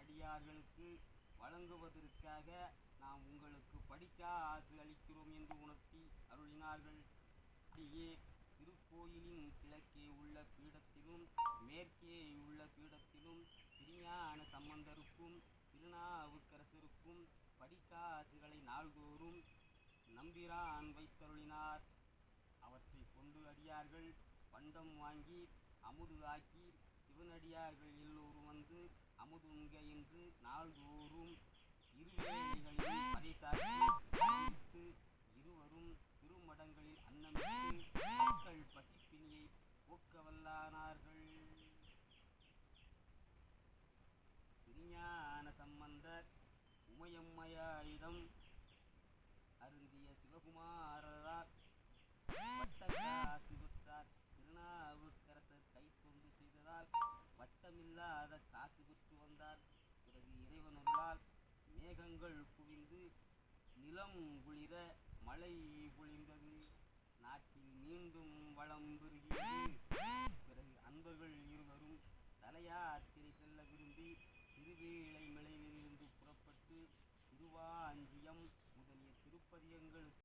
அடியார்களுக்கு வழங்குவதற்காக நாம் உங்களுக்கு படிக்காசு அளிக்கிறோம் என்று உணர்த்தி அருளினார்கள். அப்படியே திருக்கோயிலின் கிழக்கே உள்ள பீடத்திலும் மேற்கே உள்ள பீடத்திலும் திருஞான சம்பந்தருக்கும் திருநாவுக்கரசருக்கும் படிக்காசுகளை நாள்தோறும் நம்பிரான் வைத்தருளினார். அவற்றை கொண்டு அடியார்கள் பண்டம் வாங்கி அமுது ஆக்கி சிவனடியார்கள் எல்லோரும் வந்து அமுதுங்க என்று நாள்தோறும் இருவேளைகளில் பறைசாற்றி இருவரும் திருமடங்களில் அன்னமிட்டு மக்கள் பசிப்பினியை போக்கவல்லானார்கள். திருஞான சம்பந்தர் உமையம்மையாரிடம் அருந்திய சிவகுமாரரார் வட்டக்காசு பெற்றார். திருநாவுக்கரசர் கைத்தொண்டு செய்ததால் வட்டமில்லாத காசு பெற்று வந்தார். பிறகு இறைவனருளால் மேகங்கள் குவிந்து நிலம் குளிர மழை பொழிந்தது. நாட்டில் மீண்டும் வளம் பெருகி